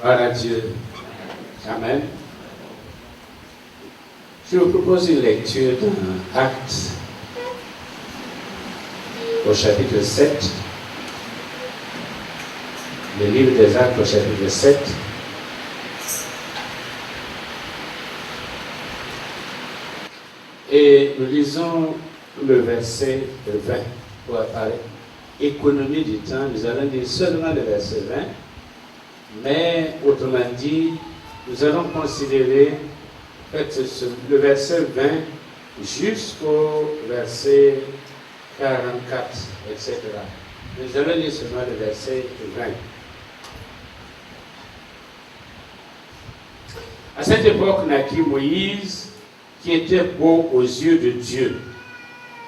Gloire à Dieu. Amen. Je vous propose une lecture dans Actes, au chapitre 7. Le livre des Actes, au chapitre 7. Et nous lisons le verset 20. Pour par économie du temps, nous allons lire seulement le verset 20. Mais, autrement dit, nous allons considérer le verset 20 jusqu'au verset 44, etc. Nous allons lire seulement le verset 20. À cette époque naquit Moïse, qui était beau aux yeux de Dieu.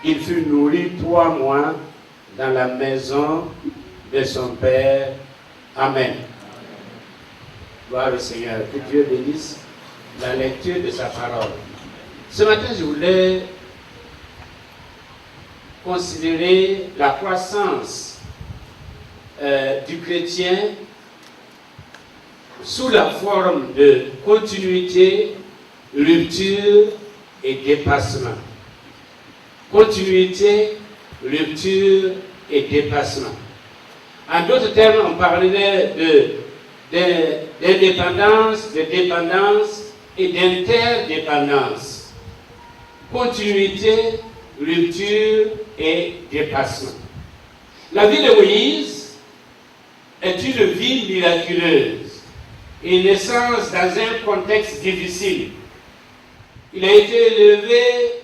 Il fut nourri 3 mois dans la maison de son père. Amen. Gloire au Seigneur. Que Dieu bénisse la lecture de sa parole. Ce matin, je voulais considérer la croissance du chrétien sous la forme de continuité, rupture et dépassement. Continuité, rupture et dépassement. En d'autres termes, on parlerait d'indépendance, de dépendance et d'interdépendance. Continuité, rupture et dépassement. La vie de Moïse est une vie miraculeuse, une naissance dans un contexte difficile. Il a été élevé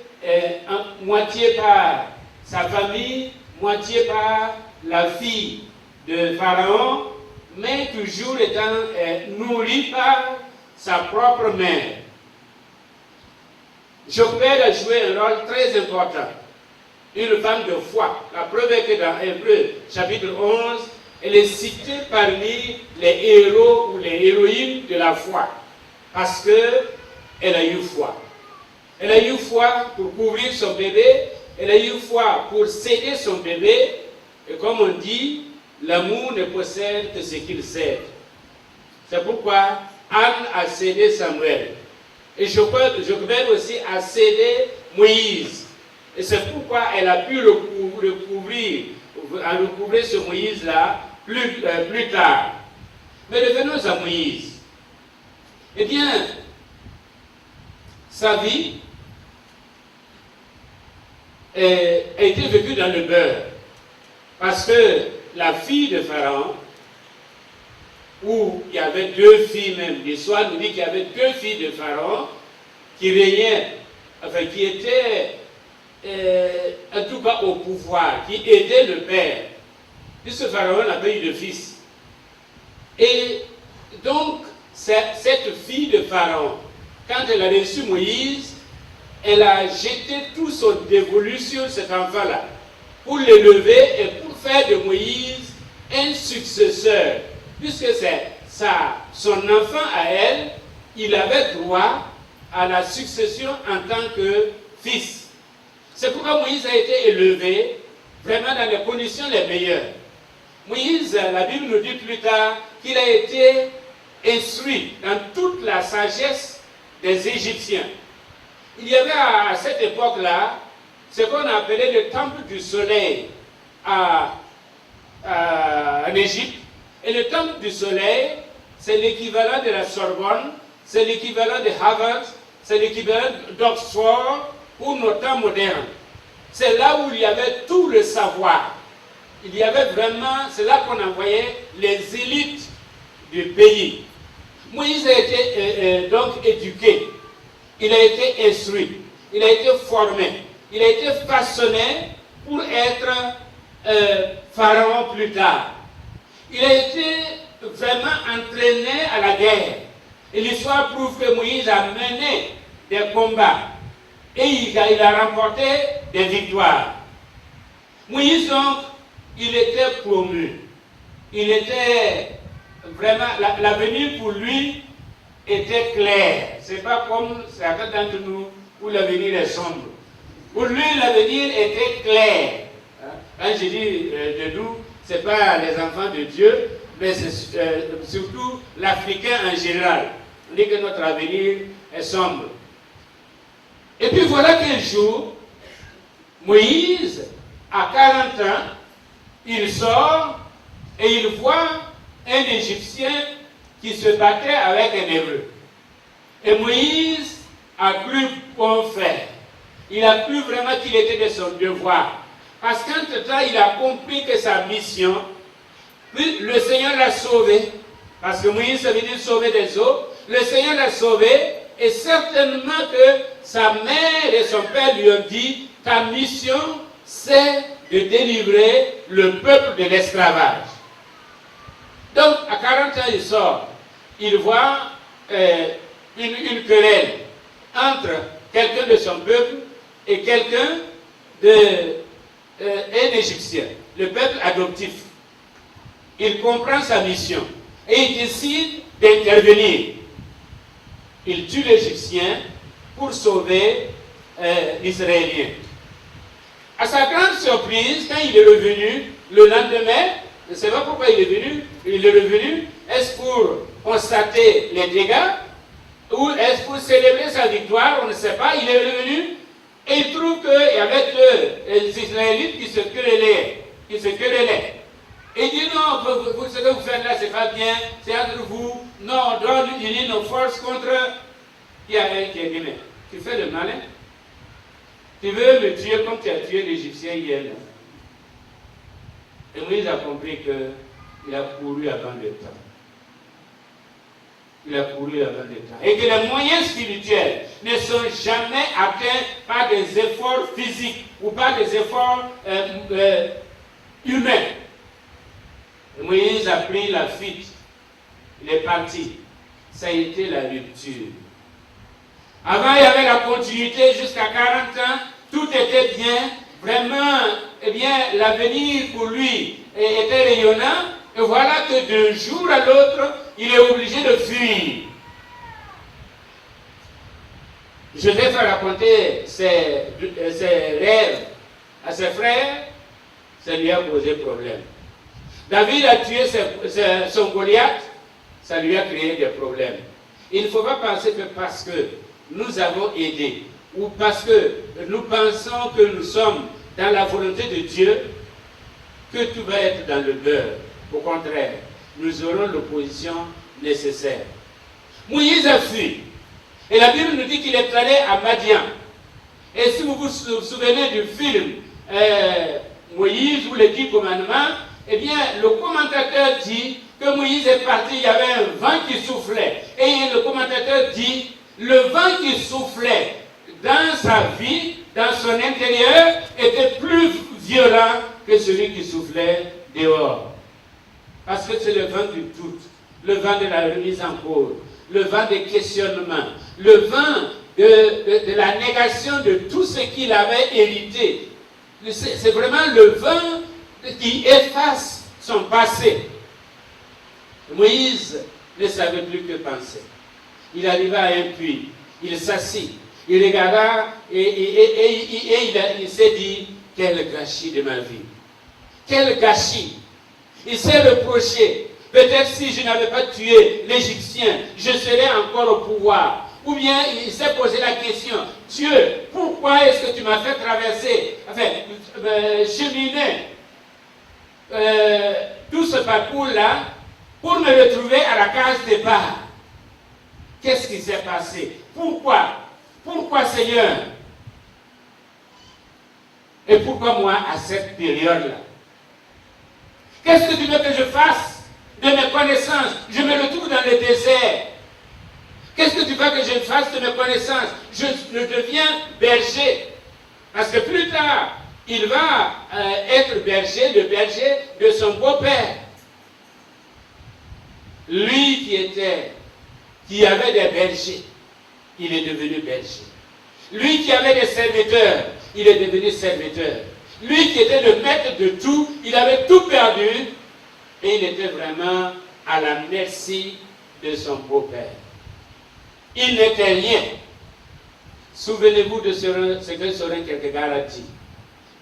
moitié par sa famille, moitié par la fille de Pharaon, mais toujours étant nourri par sa propre mère. Jochebed a joué un rôle très important. Une femme de foi. La preuve est que dans Hébreux chapitre 11, elle est citée parmi les héros ou les héroïnes de la foi. Parce qu'elle a eu foi. Elle a eu foi pour couvrir son bébé. Elle a eu foi pour céder son bébé. Et comme on dit, l'amour ne possède que ce qu'il cède. C'est pourquoi Anne a cédé Samuel. Et Jochebed aussi a cédé Moïse. Et c'est pourquoi elle a pu recouvrir ce Moïse-là plus tard. Mais revenons à Moïse. Eh bien, sa vie a été vécue dans le beurre. Parce que la fille de Pharaon, où il y avait 2 filles même, l'histoire nous dit qu'il y avait 2 filles de Pharaon qui régnaient, enfin qui étaient en tout cas au pouvoir, qui aidaient le père, puisque Pharaon n'a pas eu de fils. Et donc, cette fille de Pharaon, quand elle a reçu Moïse, elle a jeté tout son dévolu sur cet enfant-là, pour l'élever et pour faire de Moïse un successeur. Puisque c'est son enfant à elle, il avait droit à la succession en tant que fils. C'est pourquoi Moïse a été élevé vraiment dans les conditions les meilleures. Moïse, la Bible nous dit plus tard qu'il a été instruit dans toute la sagesse des Égyptiens. Il y avait à cette époque-là ce qu'on appelait le temple du soleil en Égypte. Et le temple du soleil, c'est l'équivalent de la Sorbonne, c'est l'équivalent de Harvard, c'est l'équivalent d'Oxford pour nos temps modernes. C'est là où il y avait tout le savoir. Il y avait vraiment, c'est là qu'on envoyait les élites du pays. Moïse a été donc éduqué, il a été instruit, il a été formé, il a été façonné pour être pharaon plus tard. Il a été vraiment entraîné à la guerre. Et l'histoire prouve que Moïse a mené des combats. Et il a remporté des victoires. Moïse, donc, il était promu. Il était vraiment, l'avenir pour lui était clair. C'est pas comme certains d'entre nous où l'avenir est sombre. Pour lui, l'avenir était clair. Quand je dis de nous, ce n'est pas les enfants de Dieu, mais surtout l'Africain en général. On dit que notre avenir est sombre. Et puis voilà qu'un jour, Moïse, à 40 ans, il sort et il voit un Égyptien qui se battait avec un Hébreu. Et Moïse a cru bon faire. Il a cru vraiment qu'il était de son devoir. Parce qu'entre-temps, il a compris que sa mission, puis le Seigneur l'a sauvé. Parce que Moïse est venu sauver des eaux. Le Seigneur l'a sauvé. Et certainement que sa mère et son père lui ont dit, ta mission, c'est de délivrer le peuple de l'esclavage. Donc, à 40 ans, il sort. Il voit une querelle entre quelqu'un de son peuple et quelqu'un un Égyptien, le peuple adoptif. Il comprend sa mission et il décide d'intervenir. Il tue l'Égyptien pour sauver l'Israélien. À sa grande surprise, quand il est revenu le lendemain, je ne sais pas pourquoi il est revenu, est-ce pour constater les dégâts ou est-ce pour célébrer sa victoire, on ne sait pas, il est revenu et il trouve qu'il y avait les Israélites qui se querellaient. Et il dit non, ce que vous faites là, c'est pas bien, c'est entre vous. Non, on doit unir nos forces contre. Il y a un qui a dit, mais tu fais le malin. Tu veux me tuer comme tu as tué l'Égyptien hier. Là. Et Moïse a compris qu'il a couru avant le temps. Il a couru avant le temps. Et que les moyens spirituels ne sont jamais atteints par des efforts physiques ou par des efforts humains. Moïse a pris la fuite. Il est parti. Ça a été la rupture. Avant, il y avait la continuité jusqu'à 40 ans. Tout était bien. Vraiment, eh bien, l'avenir pour lui était rayonnant. Et voilà que d'un jour à l'autre, il est obligé de fuir. Je vais faire raconter ses rêves à ses frères. Ça lui a posé problème. David a tué son Goliath. Ça lui a créé des problèmes. Il ne faut pas penser que parce que nous avons aidé, ou parce que nous pensons que nous sommes dans la volonté de Dieu, que tout va être dans le beurre. Au contraire, nous aurons l'opposition nécessaire. Moïse a fui. Et la Bible nous dit qu'il est allé à Madian. Et si vous vous souvenez du film Moïse ou les 10 commandements, eh bien, le commentateur dit que Moïse est parti, il y avait un vent qui soufflait. Et le commentateur dit, le vent qui soufflait dans sa vie, dans son intérieur, était plus violent que celui qui soufflait dehors. Parce que c'est le vent du doute, le vent de la remise en cause, le vent des questionnements, le vent de la négation de tout ce qu'il avait hérité. C'est vraiment le vent qui efface son passé. Moïse ne savait plus que penser. Il arriva à un puits, il s'assit, il regarda et il s'est dit, quel gâchis de ma vie. Quel gâchis. Il s'est reproché, peut-être si je n'avais pas tué l'Égyptien, je serais encore au pouvoir. Ou bien il s'est posé la question, Dieu, pourquoi est-ce que tu m'as fait traverser, cheminer tout ce parcours-là pour me retrouver à la case départ? Qu'est-ce qui s'est passé? Pourquoi? Pourquoi, Seigneur? Et pourquoi moi à cette période-là? Qu'est-ce que tu veux que je fasse de mes connaissances? Je me retrouve dans le désert. Qu'est-ce que tu veux que je fasse de mes connaissances? Je deviens berger. Parce que plus tard, il va être berger, le berger de son beau-père. Lui qui avait des bergers, il est devenu berger. Lui qui avait des serviteurs, il est devenu serviteur. Lui qui était le maître de tout, il avait tout perdu et il était vraiment à la merci de son beau-père. Il n'était rien. Souvenez-vous de ce que Soren Kierkegaard a dit.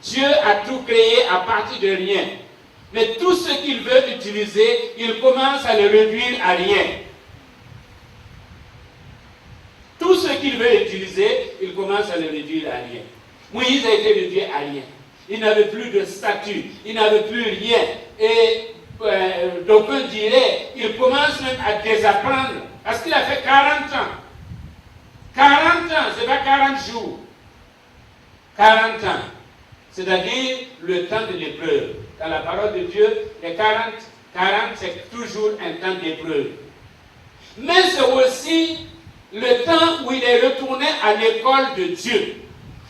Dieu a tout créé à partir de rien. Mais tout ce qu'il veut utiliser, il commence à le réduire à rien. Tout ce qu'il veut utiliser, il commence à le réduire à rien. Moïse a été réduit à rien. Il n'avait plus de statut, il n'avait plus rien. Et donc on dirait, il commence même à désapprendre. Parce qu'il a fait 40 ans. 40 ans, ce n'est pas 40 jours. 40 ans. C'est-à-dire le temps de l'épreuve. Dans la parole de Dieu, les 40 c'est toujours un temps d'épreuve. Mais c'est aussi le temps où il est retourné à l'école de Dieu.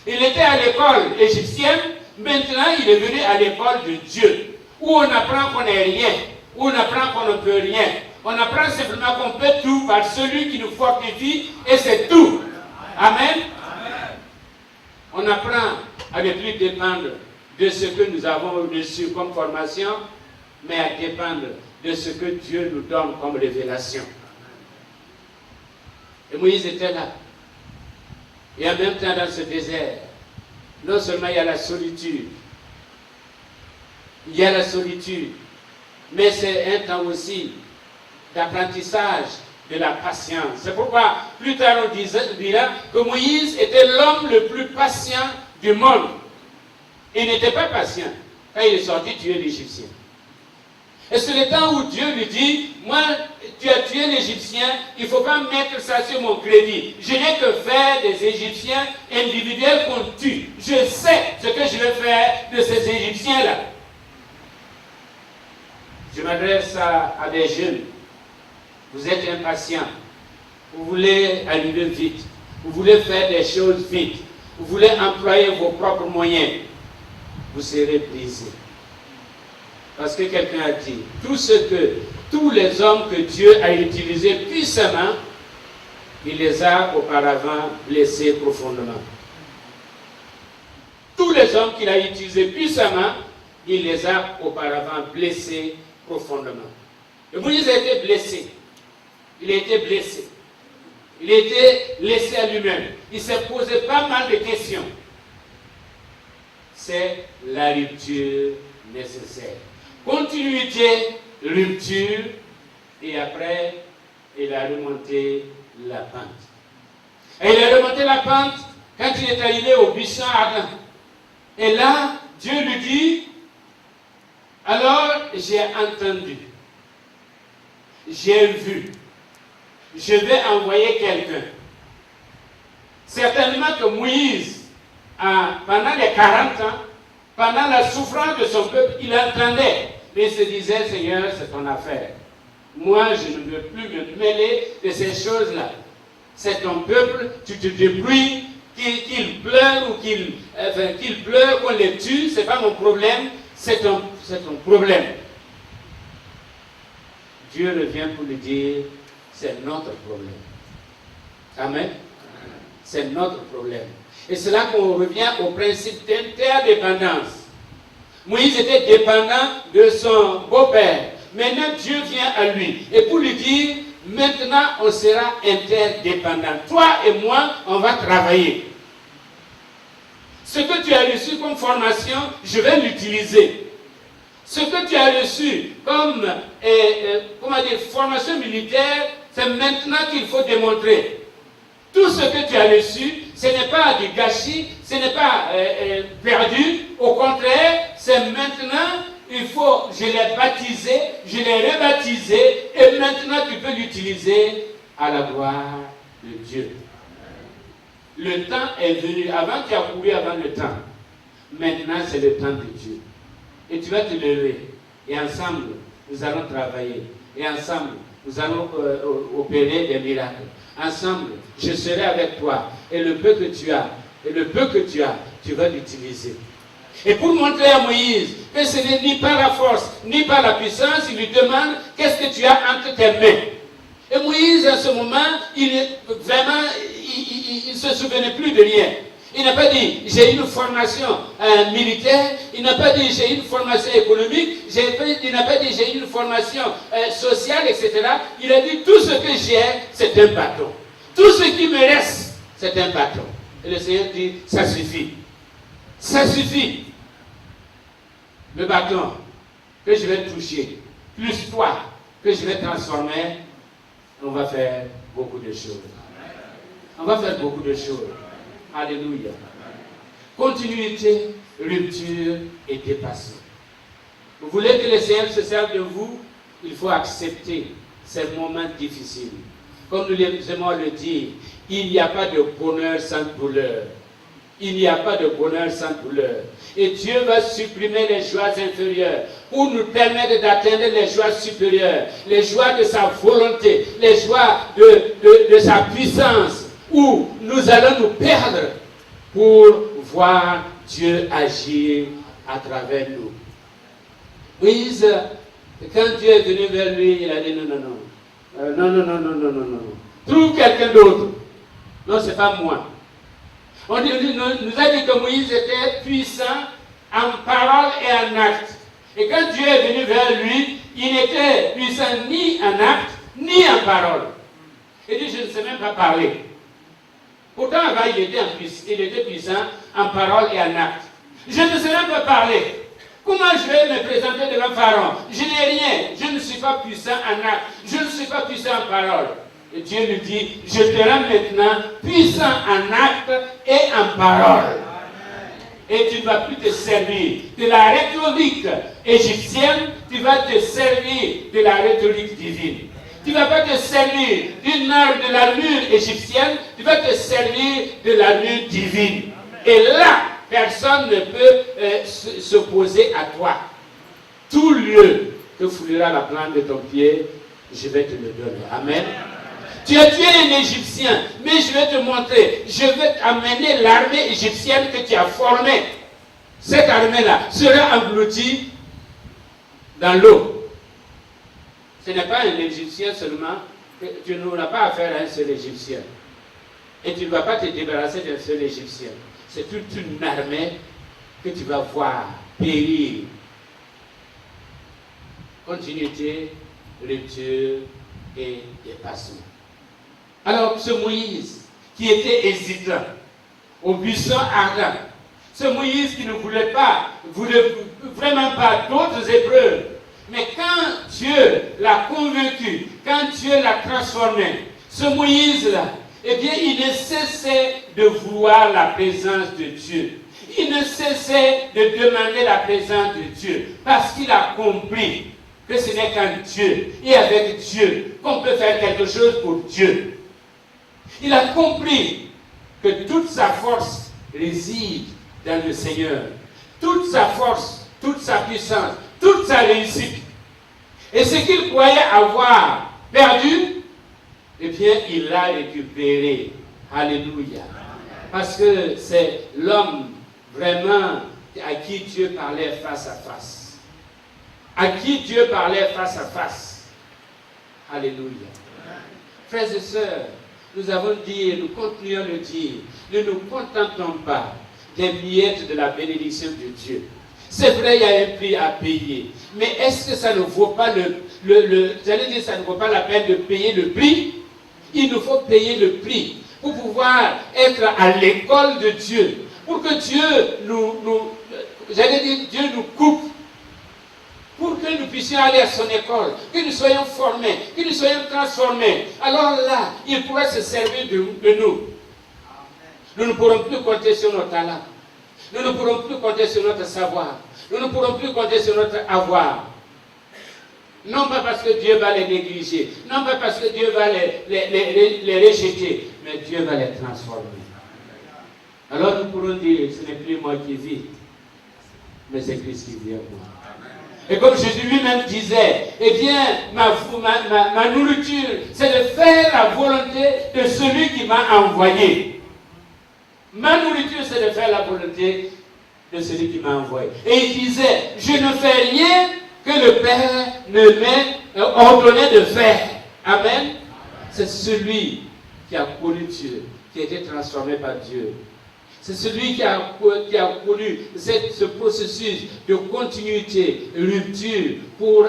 Il était à l'école égyptienne, maintenant il est venu à l'école de Dieu, où on apprend qu'on n'est rien, où on apprend qu'on ne peut rien. On apprend simplement qu'on peut tout par celui qui nous fortifie, et c'est tout. Amen. On apprend à ne plus dépendre de ce que nous avons reçu comme formation, mais à dépendre de ce que Dieu nous donne comme révélation. Et Moïse était là. Et en même temps, dans ce désert, non seulement il y a la solitude, mais c'est un temps aussi d'apprentissage de la patience. C'est pourquoi plus tard on dira que Moïse était l'homme le plus patient du monde. Il n'était pas patient quand il est sorti tuer l'Égyptien. Et c'est le temps où Dieu lui dit, moi, tu as tué l'Égyptien, il ne faut pas mettre ça sur mon crédit. Je n'ai que faire des Égyptiens individuels qu'on tue. Je sais ce que je vais faire de ces Égyptiens-là. Je m'adresse à des jeunes. Vous êtes impatients. Vous voulez arriver vite. Vous voulez faire des choses vite. Vous voulez employer vos propres moyens. Vous serez brisés. Parce que quelqu'un a dit, tous les hommes que Dieu a utilisés puissamment, il les a auparavant blessés profondément. Tous les hommes qu'il a utilisés puissamment, il les a auparavant blessés profondément. Et Moïse a été blessé. Il a été blessé. Il a été laissé à lui-même. Il s'est posé pas mal de questions. C'est la rupture nécessaire. Continuité, rupture, et après, il a remonté la pente. Et il a remonté la pente quand il est arrivé au buisson ardent. Et là, Dieu lui dit, alors j'ai entendu, j'ai vu, je vais envoyer quelqu'un. Certainement que Moïse, pendant les 40 ans, pendant la souffrance de son peuple, il entendait, mais il se disait, Seigneur, c'est ton affaire. Moi, je ne veux plus me mêler de ces choses-là. C'est ton peuple, tu te débrouilles, qu'il pleure ou qu'il pleure, qu'on les tue, ce n'est pas mon problème, c'est ton problème. Dieu revient pour lui dire, c'est notre problème. Amen. C'est notre problème. Et c'est là qu'on revient au principe d'interdépendance. Moïse était dépendant de son beau-père. Maintenant, Dieu vient à lui. Et pour lui dire, maintenant, on sera interdépendants. Toi et moi, on va travailler. Ce que tu as reçu comme formation, je vais l'utiliser. Ce que tu as reçu comme formation militaire, c'est maintenant qu'il faut démontrer. Tout ce que tu as reçu, ce n'est pas du gâchis, ce n'est pas perdu. Au contraire, c'est maintenant, je l'ai baptisé, je l'ai rebaptisé, et maintenant tu peux l'utiliser à la gloire de Dieu. Le temps est venu, avant tu as couru avant le temps. Maintenant c'est le temps de Dieu. Et tu vas te lever, et ensemble, nous allons travailler, et ensemble, nous allons opérer des miracles. Ensemble, je serai avec toi. Et le peu que tu as, tu vas l'utiliser. Et pour montrer à Moïse que ce n'est ni par la force, ni par la puissance, il lui demande qu'est-ce que tu as entre tes mains. Et Moïse, à ce moment, il ne se souvenait plus de rien. Il n'a pas dit, j'ai une formation militaire, il n'a pas dit, j'ai une formation économique, il n'a pas dit, j'ai une formation sociale, etc. Il a dit, tout ce que j'ai, c'est un bâton. Tout ce qui me reste, c'est un bâton. Et le Seigneur dit, ça suffit. Ça suffit. Le bâton. que je vais toucher, plus toi, que je vais transformer, on va faire beaucoup de choses. On va faire beaucoup de choses. Alléluia. Continuité, rupture et dépassement. Vous voulez que le Seigneur se serve de vous, il faut accepter ces moments difficiles. Comme nous aimons le dire, il n'y a pas de bonheur sans douleur. Il n'y a pas de bonheur sans douleur. Et Dieu va supprimer les joies inférieures pour nous permettre d'atteindre les joies supérieures, les joies de sa volonté, les joies de sa puissance, où nous allons nous perdre pour voir Dieu agir à travers nous. Moïse, quand Dieu est venu vers lui, il a dit non. Trouve quelqu'un d'autre. Non, ce n'est pas moi. On nous a dit que Moïse était puissant en parole et en acte. Et quand Dieu est venu vers lui, il n'était puissant ni en acte, ni en parole. Il dit, je ne sais même pas parler. Pourtant, avant, il était puissant en parole et en acte. Je ne sais même pas parler. Comment je vais me présenter devant Pharaon? Je n'ai rien. Je ne suis pas puissant en acte. Je ne suis pas puissant en parole. Et Dieu lui dit, je te rends maintenant puissant en acte et en parole. Et tu ne vas plus te servir de la rhétorique égyptienne, tu vas te servir de la rhétorique divine. Tu ne vas pas te servir de l'armure égyptienne, tu vas te servir de l'armure divine. Et là, personne ne peut s'opposer à toi. Tout lieu que foulera la plante de ton pied, je vais te le donner. Amen. Tu es un Égyptien, mais je vais te montrer, je vais amener l'armée égyptienne que tu as formée. Cette armée-là sera engloutie dans l'eau. Ce n'est pas un Égyptien seulement, tu n'auras pas affaire à un seul Égyptien. Et tu ne vas pas te débarrasser d'un seul Égyptien. C'est toute une armée que tu vas voir périr. Continuité, rupture et dépassement. Alors, ce Moïse qui était hésitant, au buisson ardent, ce Moïse qui ne voulait vraiment pas d'autres épreuves, mais quand Dieu l'a convaincu, quand Dieu l'a transformé, ce Moïse-là, eh bien, il ne cessait de vouloir la présence de Dieu. Il ne cessait de demander la présence de Dieu, parce qu'il a compris que ce n'est qu'en Dieu et avec Dieu qu'on peut faire quelque chose pour Dieu. Il a compris que toute sa force réside dans le Seigneur. Toute sa force, toute sa puissance, toute sa réussite. Et ce qu'il croyait avoir perdu, eh bien, il l'a récupéré. Alléluia. Parce que c'est l'homme vraiment à qui Dieu parlait face à face. À qui Dieu parlait face à face. Alléluia. Frères et sœurs, nous avons dit et nous continuons de dire, ne nous contentons pas des miettes de la bénédiction de Dieu. C'est vrai, il y a un prix à payer. Mais est-ce que ça ne vaut pas ça ne vaut pas la peine de payer le prix? Il nous faut payer le prix pour pouvoir être à l'école de Dieu. Pour que Dieu Dieu nous coupe. Pour que nous puissions aller à son école, que nous soyons formés, que nous soyons transformés. Alors là, il pourra se servir de nous. Nous ne pourrons plus compter sur nos talents. Nous ne pourrons plus compter sur notre savoir. Nous ne pourrons plus compter sur notre avoir. Non pas parce que Dieu va les négliger, non pas parce que Dieu va les rejeter, mais Dieu va les transformer. Alors nous pourrons dire, ce n'est plus moi qui vis, mais c'est Christ qui vit en moi. Et comme Jésus lui-même disait, eh bien, ma nourriture, c'est de faire la volonté de celui qui m'a envoyé. Ma nourriture, c'est de faire la volonté de celui qui m'a envoyé. Et il disait, je ne fais rien que le Père ne m'ait ordonné de faire. Amen. C'est celui qui a connu Dieu, qui a été transformé par Dieu. C'est celui qui a connu ce processus de continuité, rupture, pour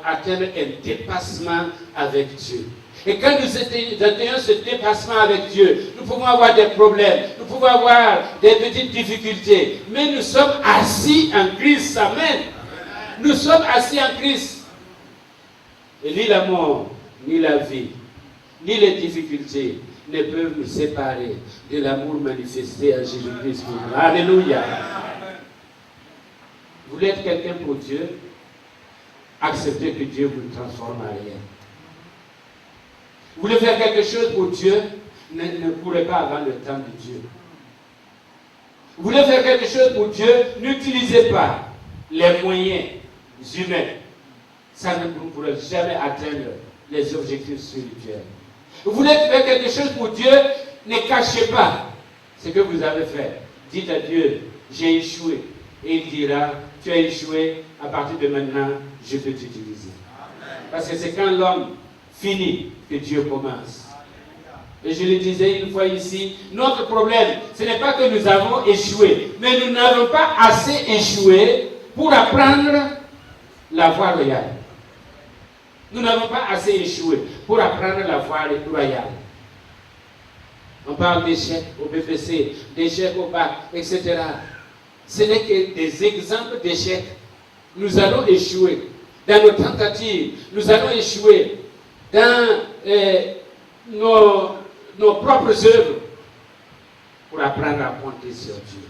atteindre un dépassement avec Dieu. Et quand nous atteignons ce dépassement avec Dieu, nous pouvons avoir des problèmes, nous pouvons avoir des petites difficultés, mais nous sommes assis en Christ. Amen. Nous sommes assis en Christ. Et ni la mort, ni la vie, ni les difficultés ne peuvent nous séparer de l'amour manifesté à Jésus-Christ pour nous. Alléluia. Vous voulez être quelqu'un pour Dieu? Acceptez que Dieu vous transforme en rien. Vous voulez faire quelque chose pour Dieu? Ne courez pas avant le temps de Dieu. Vous voulez faire quelque chose pour Dieu? N'utilisez pas les moyens humains. Ça ne vous pourrez jamais atteindre les objectifs spirituels. Vous voulez faire quelque chose pour Dieu? Ne cachez pas ce que vous avez fait. Dites à Dieu, j'ai échoué. Et il dira, tu as échoué, à partir de maintenant, je peux t'utiliser. Parce que c'est quand l'homme finit que Dieu commence. Et je le disais une fois ici, notre problème, ce n'est pas que nous avons échoué, mais nous n'avons pas assez échoué pour apprendre la voie royale. Nous n'avons pas assez échoué pour apprendre la voie royale. On parle d'échecs au BPC, d'échecs au bac, etc. Ce n'est que des exemples d'échecs. Nous allons échouer dans nos tentatives. Nous allons échouer dans nos propres œuvres pour apprendre à compter sur Dieu.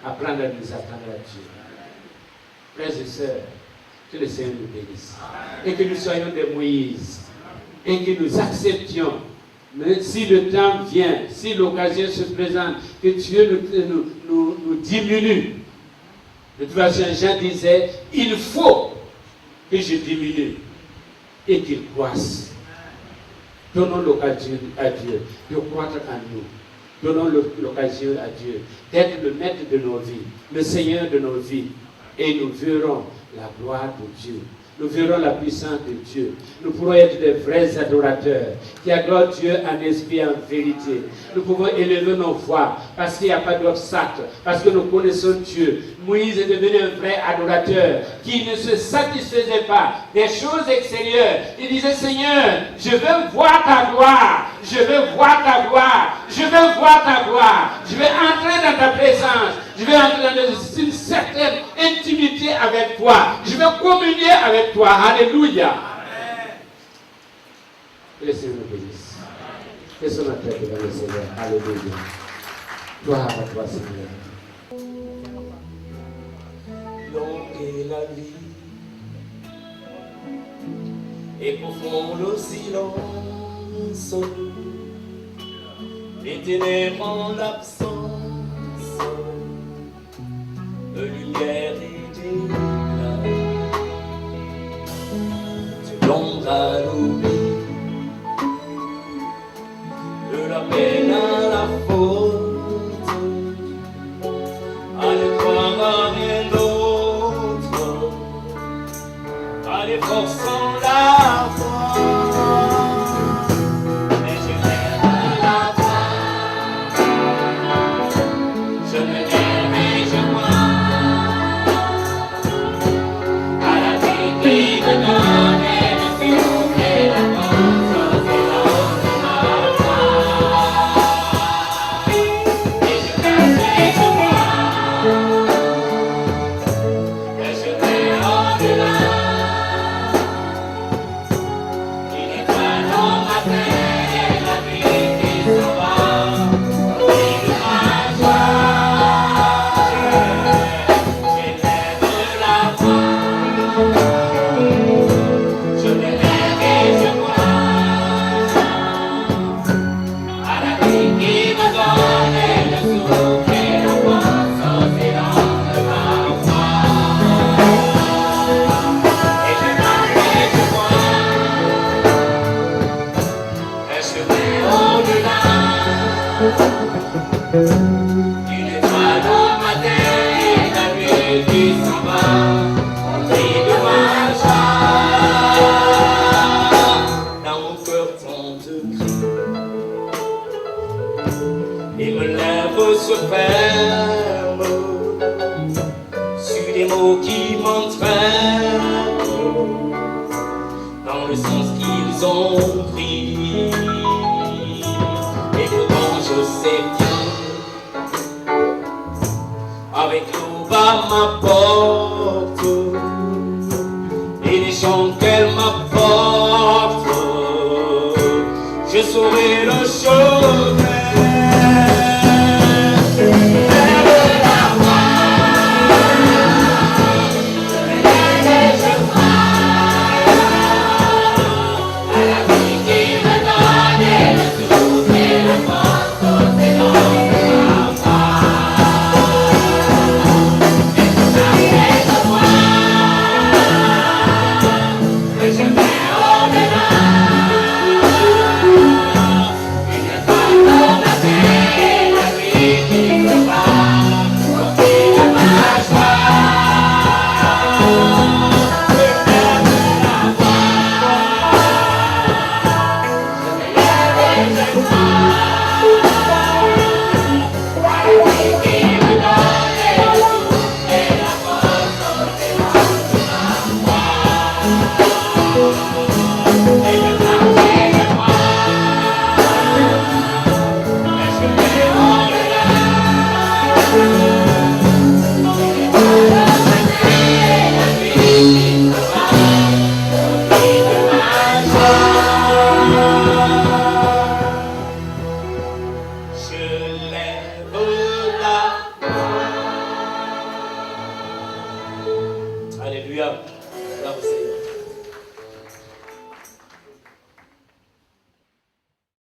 Apprendre à nous attendre à Dieu. Frères et sœurs, que le Seigneur nous bénisse. Et que nous soyons des Moïse. Et que nous acceptions, mais si le temps vient, si l'occasion se présente, que Dieu nous diminue. De toute façon, Jean disait, il faut que je diminue et qu'il croisse. Donnons l'occasion à Dieu de croître en nous. Donnons l'occasion à Dieu d'être le maître de nos vies, le Seigneur de nos vies. Et nous verrons la gloire de Dieu. Nous verrons la puissance de Dieu. Nous pourrons être des vrais adorateurs qui adorent Dieu en esprit et en vérité. Nous pouvons élever nos voix parce qu'il n'y a pas d'obstacle, parce que nous connaissons Dieu. Moïse est devenu un vrai adorateur qui ne se satisfaisait pas des choses extérieures. Il disait, Seigneur, je veux voir ta gloire. Je veux voir ta gloire. Je veux voir ta gloire. Je vais entrer dans ta présence. Je vais entrer dans une certaine intimité avec toi. Je vais communier avec toi. Alléluia. Que le Seigneur nous bénisse. Laissons notre tête devant le Seigneur. Alléluia. Gloire à toi, Seigneur. Longue est la vie et profond le silence. Les ténèbres en absence de lumière et d'éclat, de l'ombre à l'oubli, de la peine à la faute, à ne croire à rien d'autre, à l'effort sans la foi. Sur des mots qui m'entraînent dans le sens qu'ils ont pris. Et pourtant je sais bien, avec l'aube à ma porte, Alléluia. Gloire au Seigneur.